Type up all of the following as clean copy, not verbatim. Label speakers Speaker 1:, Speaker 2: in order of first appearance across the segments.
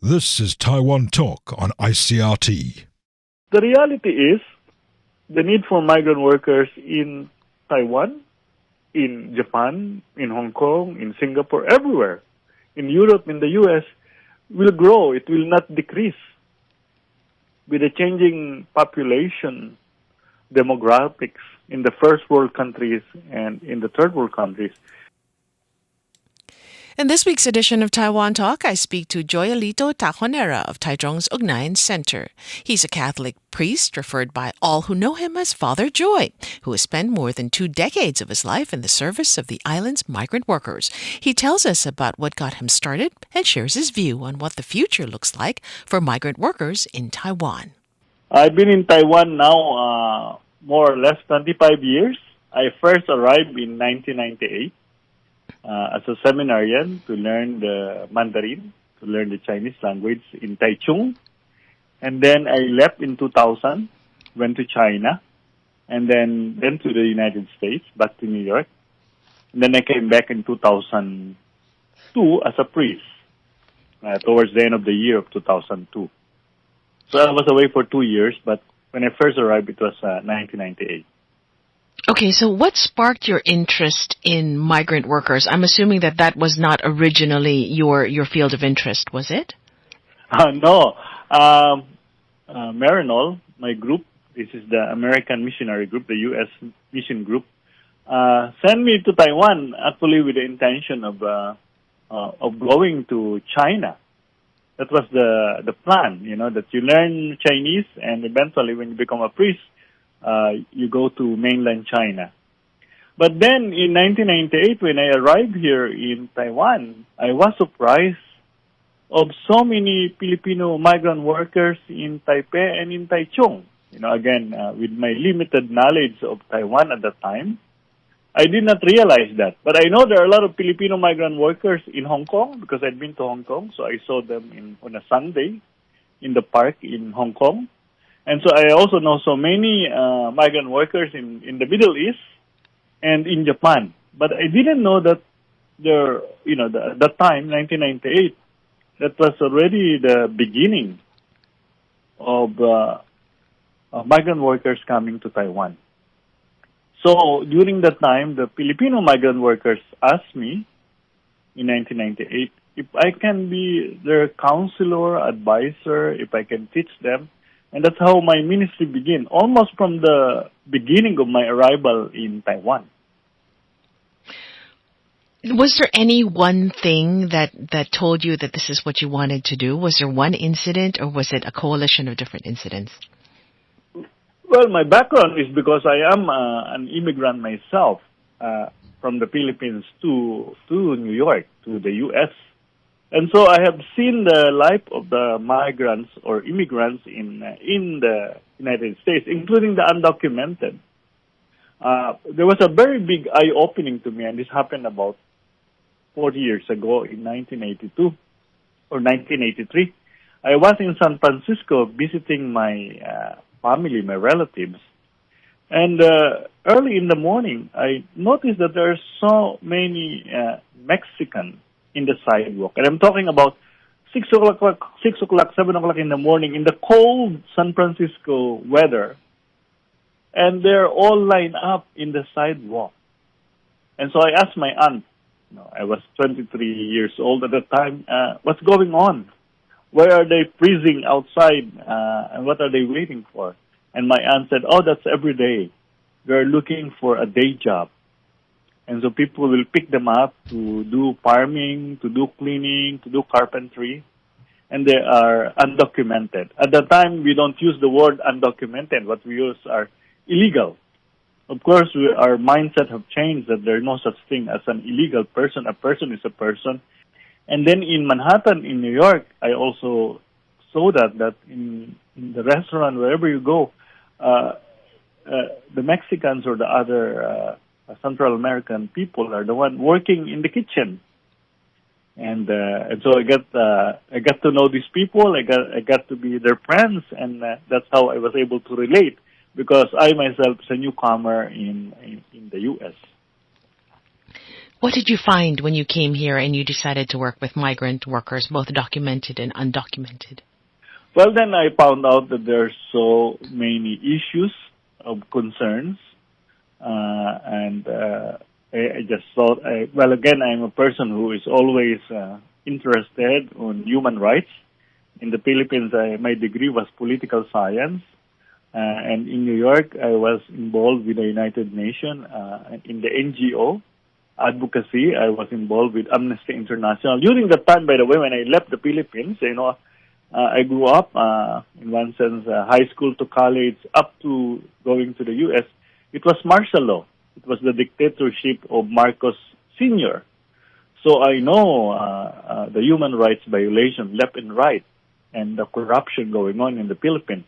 Speaker 1: This is Taiwan Talk on ICRT.
Speaker 2: The reality is the need for migrant workers in Taiwan, in Japan, in Hong Kong, in Singapore, everywhere, in Europe, in the US, will grow. It will not decrease. With the changing population demographics in the first world countries and in the third world countries.
Speaker 3: In this week's edition of Taiwan Talk, I speak to Joyalito Tajonera of Taichung's Ugnayan Center. He's a Catholic priest referred by all who know him as Father Joy, who has spent more than 2 decades of his life in the service of the island's migrant workers. He tells us about what got him started and shares his view on what the future looks like for migrant workers in Taiwan.
Speaker 2: I've been in Taiwan now more or less 25 years. I first arrived in 1998. As a seminarian to learn the Mandarin, to learn the Chinese language in Taichung. And then I left in 2000, went to China, and then to the United States, back to New York. And then I came back in 2002 as a priest, towards the end of the year of 2002. So I was away for 2 years, but when I first arrived, it was 1998.
Speaker 3: Okay, so what sparked your interest in migrant workers? I'm assuming that was not originally your field of interest, was it?
Speaker 2: No. Marinol, my group, this is the American missionary group, the U.S. mission group, sent me to Taiwan actually with the intention of going to China. That was the plan, that you learn Chinese and eventually when you become a priest, you go to mainland China. But then in 1998, when I arrived here in Taiwan, I was surprised of so many Filipino migrant workers in Taipei and in Taichung. Again, with my limited knowledge of Taiwan at that time, I did not realize that. But I know there are a lot of Filipino migrant workers in Hong Kong because I'd been to Hong Kong, so I saw them on a Sunday in the park in Hong Kong. And so I also know so many migrant workers in the Middle East and in Japan. But I didn't know that that time, 1998, that was already the beginning of migrant workers coming to Taiwan. So during that time, the Filipino migrant workers asked me in 1998 if I can be their counselor, advisor, if I can teach them. And that's how my ministry began, almost from the beginning of my arrival in Taiwan.
Speaker 3: Was there any one thing that told you that this is what you wanted to do? Was there one incident or was it a coalition of different incidents?
Speaker 2: Well, my background is because I am an immigrant myself from the Philippines to New York, to the U.S., and so I have seen the life of the migrants or immigrants in the United States, including the undocumented. There was a very big eye-opening to me, and this happened about 40 years ago in 1982 or 1983. I was in San Francisco visiting my family, my relatives, and early in the morning, I noticed that there are so many Mexicans in the sidewalk. And I'm talking about 6 o'clock, 7 o'clock in the morning in the cold San Francisco weather. And they're all lined up in the sidewalk. And so I asked my aunt, I was 23 years old at the time, what's going on? Why are they freezing outside? And what are they waiting for? And my aunt said, that's every day. They're looking for a day job. And so people will pick them up to do farming, to do cleaning, to do carpentry. And they are undocumented. At the time, we don't use the word undocumented. What we use are illegal. Of course, our mindset have changed that there's no such thing as an illegal person. A person is a person. And then in Manhattan, in New York, I also saw that in the restaurant, wherever you go, the Mexicans or the other Central American people are the one working in the kitchen, and so I got to know these people. I got to be their friends, and that's how I was able to relate because I myself is a newcomer in the U.S.
Speaker 3: What did you find when you came here and you decided to work with migrant workers, both documented and undocumented?
Speaker 2: Well, then I found out that there are so many issues of concerns, and I just thought, well, again, I'm a person who is always interested in human rights. In the Philippines, my degree was political science, and in New York, I was involved with the United Nations in the NGO advocacy. I was involved with Amnesty International. During that time, by the way, when I left the Philippines, I grew up, in one sense, high school to college, up to going to the U.S. It was martial law. It was the dictatorship of Marcos Sr. So I know the human rights violation left and right and the corruption going on in the Philippines.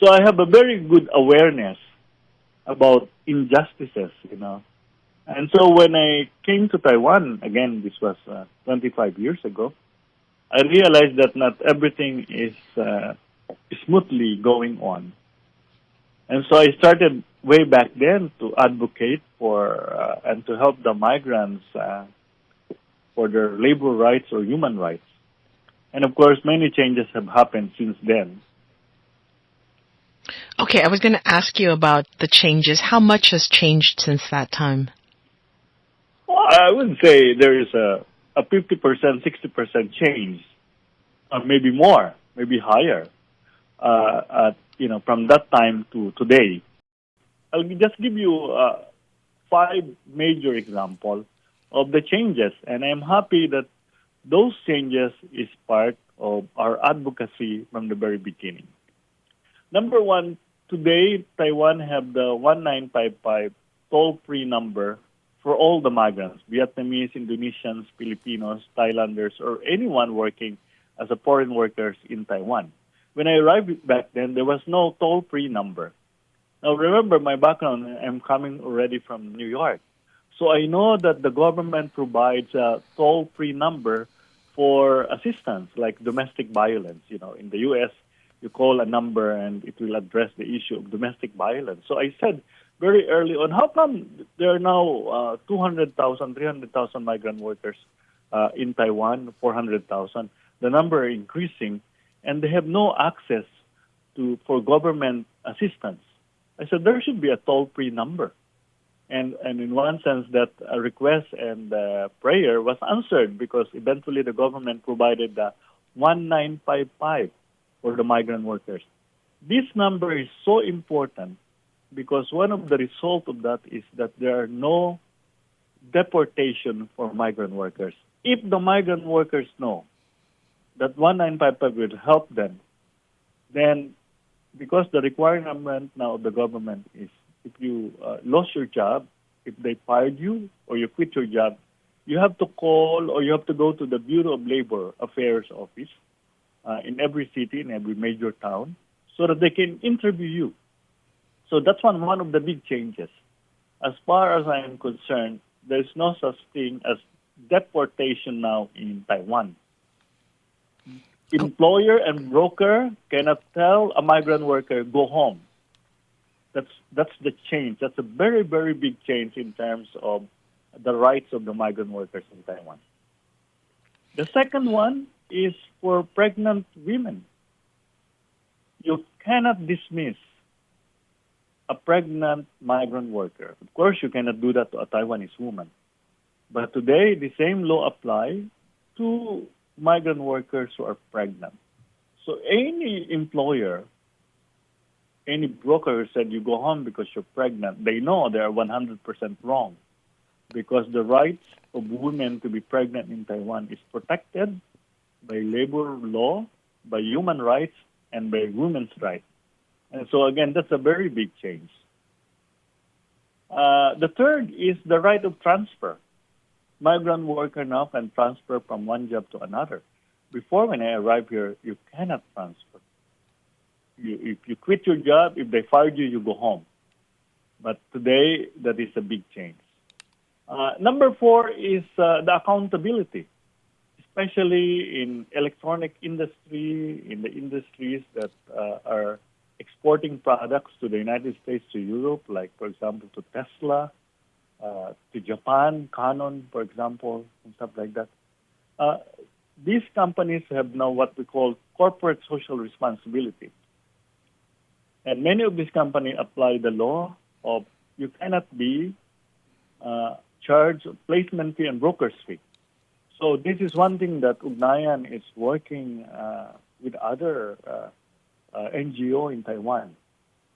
Speaker 2: So I have a very good awareness about injustices, And so when I came to Taiwan, again, this was 25 years ago, I realized that not everything is smoothly going on. And so I started way back then to advocate for and to help the migrants for their labor rights or human rights. And of course, many changes have happened since then.
Speaker 3: Okay, I was going to ask you about the changes. How much has changed since that time?
Speaker 2: Well, I would say there is a 50%, 60% change, or maybe more, maybe higher, from that time to today. I'll just give you 5 major examples of the changes, and I'm happy that those changes is part of our advocacy from the very beginning. Number 1, today Taiwan have the 1955 toll-free number for all the migrants, Vietnamese, Indonesians, Filipinos, Thailanders, or anyone working as a foreign workers in Taiwan. When I arrived back then, there was no toll-free number. Now remember my background, I'm coming already from New York. So I know that the government provides a toll-free number for assistance, like domestic violence. In the U.S., you call a number and it will address the issue of domestic violence. So I said very early on, how come there are now 200,000, 300,000 migrant workers in Taiwan, 400,000? The number is increasing, and they have no access for government assistance. I said there should be a toll-free number. And in one sense, that request and prayer was answered because eventually the government provided the 1955 for the migrant workers. This number is so important because one of the results of that is that there are no deportation for migrant workers. If the migrant workers know that 1955 will help them, then because the requirement now of the government is if you lost your job, if they fired you or you quit your job, you have to call or you have to go to the Bureau of Labor Affairs office in every city, in every major town, so that they can interview you. So that's one of the big changes. As far as I am concerned, there's no such thing as deportation now in Taiwan. Employer and broker cannot tell a migrant worker, go home. That's the change. That's a very, very big change in terms of the rights of the migrant workers in Taiwan. The second one is for pregnant women. You cannot dismiss a pregnant migrant worker. Of course, you cannot do that to a Taiwanese woman. But today, the same law applies to migrant workers who are pregnant. So any employer, any broker who said you go home because you're pregnant, they know they are 100% wrong because the rights of women to be pregnant in Taiwan is protected by labor law, by human rights, and by women's rights. And so, again, that's a very big change. The third is the right of transfer. Migrant worker now can transfer from one job to another. Before, when I arrived here, you cannot transfer. If you quit your job, if they fired you, you go home. But today, that is a big change. Number 4 is the accountability, especially in electronic industry, in the industries that are exporting products to the United States, to Europe, like, for example, to Tesla, to Japan, Canon, for example, and stuff like that. Uh, these companies have now what we call corporate social responsibility. And many of these companies apply the law of you cannot be charged placement fee and broker's fee. So this is one thing that Ugnayan is working with other NGO in Taiwan,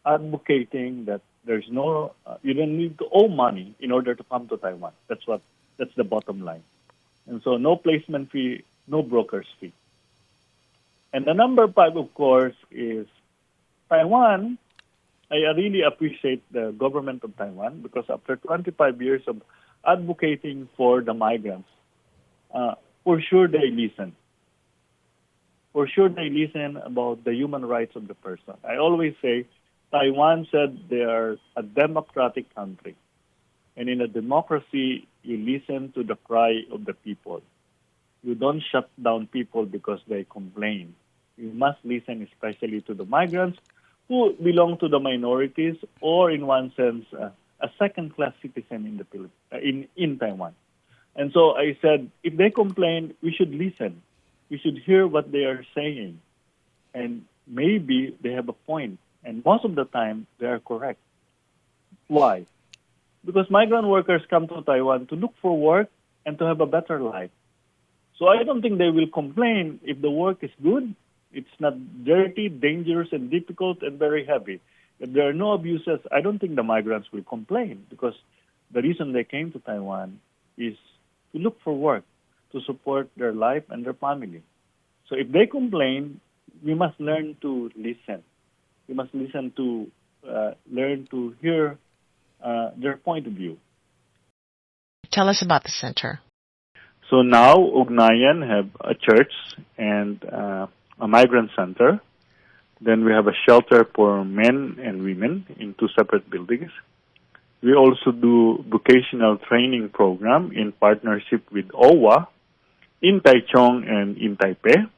Speaker 2: advocating that there's no, you don't need to owe money in order to come to Taiwan. That's the bottom line. And so no placement fee, no broker's fee. And the number 5, of course, is Taiwan. I really appreciate the government of Taiwan because after 25 years of advocating for the migrants, for sure they listen. For sure they listen about the human rights of the person. I always say Taiwan said they are a democratic country. And in a democracy, you listen to the cry of the people. You don't shut down people because they complain. You must listen especially to the migrants who belong to the minorities or in one sense a second-class citizen in the in Taiwan. And so I said, if they complain, we should listen. We should hear what they are saying. And maybe they have a point. And most of the time, they are correct. Why? Because migrant workers come to Taiwan to look for work and to have a better life. So I don't think they will complain if the work is good. It's not dirty, dangerous, and difficult, and very heavy. If there are no abuses, I don't think the migrants will complain because the reason they came to Taiwan is to look for work, to support their life and their family. So if they complain, we must learn to listen. We must listen to, learn to hear their point of view.
Speaker 3: Tell us about the center.
Speaker 2: So now Ugnayan have a church and a migrant center. Then we have a shelter for men and women in 2 separate buildings. We also do vocational training program in partnership with OWA in Taichung and in Taipei.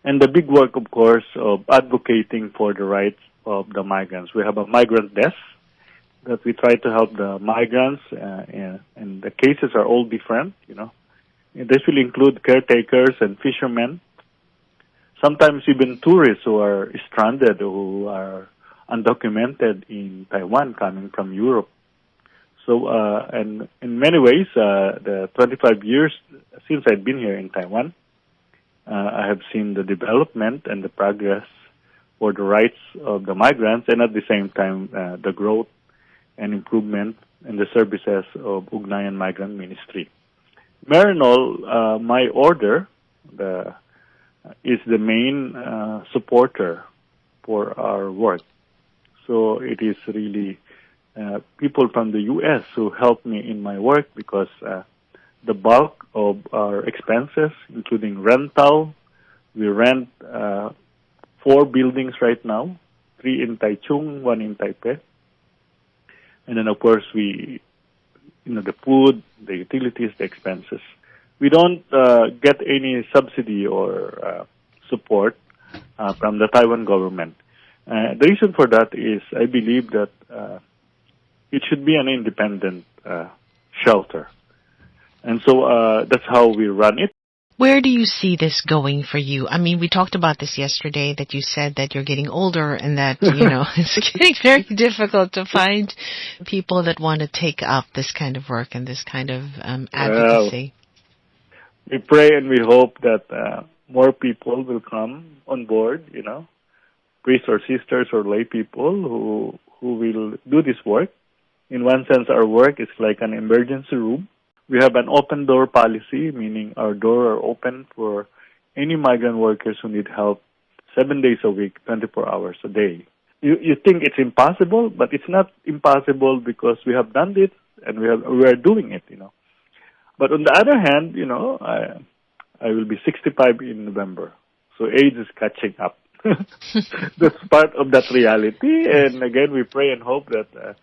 Speaker 2: And the big work, of course, of advocating for the rights of the migrants. We have a migrant desk that we try to help the migrants, and the cases are all different, you know. This will include caretakers and fishermen, sometimes even tourists who are stranded, who are undocumented in Taiwan coming from Europe. So, and in many ways, the 25 years since I've been here in Taiwan, I have seen the development and the progress for the rights of the migrants, and at the same time, the growth and improvement in the services of Ugnayan Migrant Ministry. Marinol, my order, is the main supporter for our work. So it is really people from the U.S. who help me in my work because the bulk of our expenses, including rental, we rent 4 buildings right now, 3 in Taichung, 1 in Taipei. And then, of course, the food, the utilities, the expenses. We don't get any subsidy or support from the Taiwan government. The reason for that is I believe that it should be an independent shelter. And so that's how we run it.
Speaker 3: Where do you see this going for you? I mean, we talked about this yesterday, that you said that you're getting older and that, it's getting very difficult to find people that want to take up this kind of work and this kind of advocacy.
Speaker 2: We pray and we hope that more people will come on board, priests or sisters or lay people who will do this work. In one sense, our work is like an emergency room. We have an open door policy, meaning our doors are open for any migrant workers who need help 7 days a week, 24 hours a day. You think it's impossible, but it's not impossible because we have done it and we are doing it, But on the other hand, I will be 65 in November, so age is catching up. That's part of that reality, and again, we pray and hope that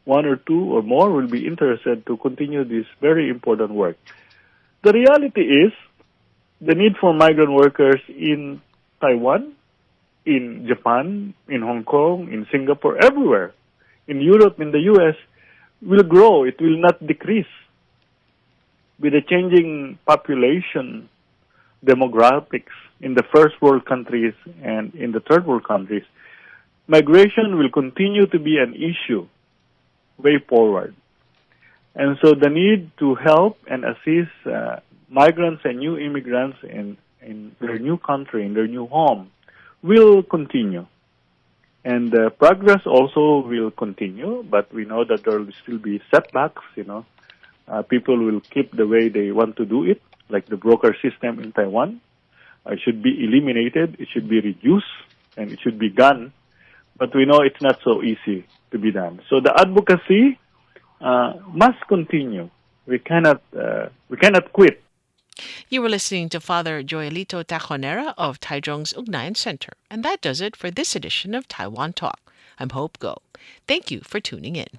Speaker 2: 1 or 2 or more will be interested to continue this very important work. The reality is the need for migrant workers in Taiwan, in Japan, in Hong Kong, in Singapore, everywhere, in Europe, in the U.S., will grow. It will not decrease. With the changing population demographics in the first world countries and in the third world countries, migration will continue to be an issue way forward. And so the need to help and assist migrants and new immigrants in their new country, in their new home, will continue. And progress also will continue, but we know that there will still be setbacks, people will keep the way they want to do it, like the broker system in Taiwan. It should be eliminated, it should be reduced, and it should be gone. But we know it's not so easy to be done. So the advocacy must continue. We cannot quit.
Speaker 3: You were listening to Father Joyalito Tajonera of Taichung's Ugnayan Center. And that does it for this edition of Taiwan Talk. I'm Hope Ngo. Thank you for tuning in.